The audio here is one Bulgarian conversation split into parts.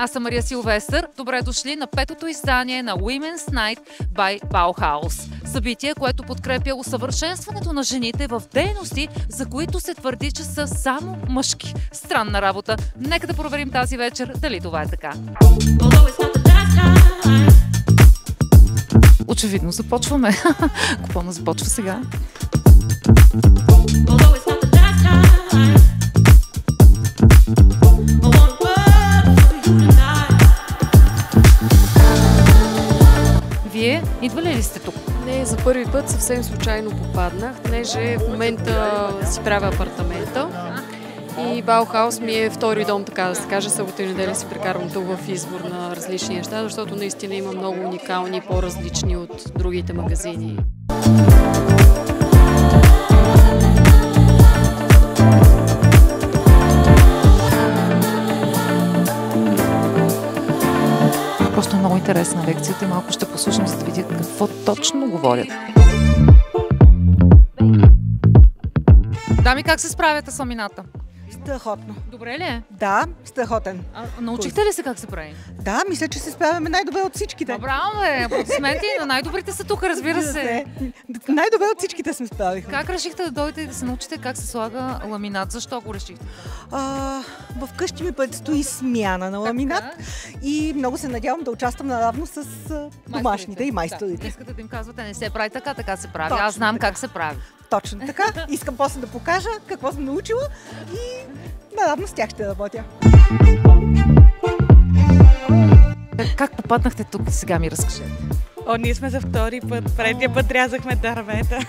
Аз съм Мария Силвестър. Добре дошли на петото издание на Women's Night by Bauhaus. Събитие, което подкрепя усъвършенстването на жените в дейности, за които се твърди, че са само мъжки. Странна работа. Нека да проверим тази вечер дали това е така. Очевидно започваме. Купона започва сега. Вие идвали ли сте тук? Не, за първи път съвсем случайно попаднах, понеже в момента си правя апартамента и Баухаус ми е втори дом, така да се каже. Събота и неделя си прекарвам тук в избор на различни неща, защото наистина има много уникални, по-различни от другите магазини. Просто е много интересна лекцията и малко ще послушам, за да видя какво точно говорят. Дами, как се справяте с ламината? Страхотно. Добре ли е? Да, страхотен. Научихте ли се как се прави? Да, мисля, че се справяме най-добре от всичките. Браво, бе! Аплодисменти, но най-добрите са тук, разбира се. Най-добре от всичките сме справихме. Как решихте да дойдете и да се научите как се слага ламинат? Защо го решихте? Вкъщи ми предстои смяна на ламинат и много се надявам да участвам наравно с домашните и майсторите. Искате да им казвате, не се прави така, така се прави. Точно Аз знам така. как се прави. Точно така. Искам после да покажа какво съм научила и наравно с тях ще работя. Как попаднахте тук? Сега ми разкажете. Ние сме за втори път. Предния път рязахме дървета.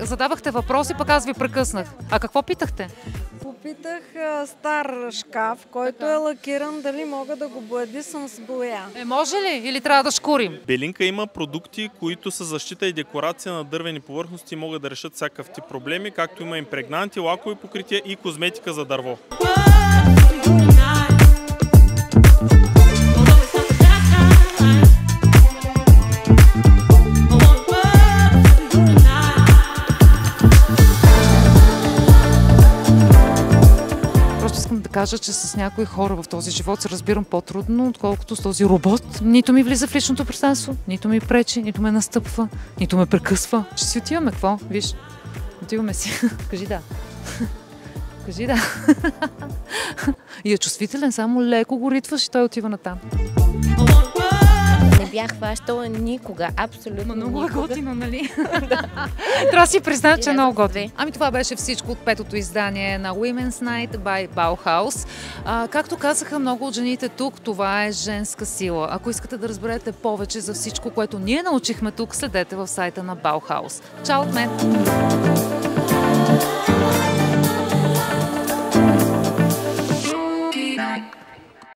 Задавахте въпроси, пък аз ви прекъснах. А какво питахте? Попитах стар шкаф, който е лакиран, дали мога да го боядя с боя. Може ли или трябва да шкурим? Белинка има продукти, които са защита и декорация на дървени повърхности и могат да решат всякакъв тип проблеми, както има импрегнанти, лакови покрития и козметика за дърво. Да кажа, че с някои хора в този живот се разбирам по-трудно, отколкото с този робот. Нито ми влиза в личното пространство, нито ми пречи, нито ме настъпва, нито ме прекъсва. Ще си отиваме, какво? Виж, отиваме си. Кажи да. Кажи да. И е чувствителен, само леко го ритваш и той отива натам. Не бях хващала никога, абсолютно много никога. Много е готино, нали? Трябва да си призна, че е много готино. Ами това беше всичко от петото издание на Women's Night by Bauhaus. Както казаха много от жените тук, това е женска сила. Ако искате да разберете повече за всичко, което ние научихме тук, следете в сайта на Bauhaus. Чао от мен!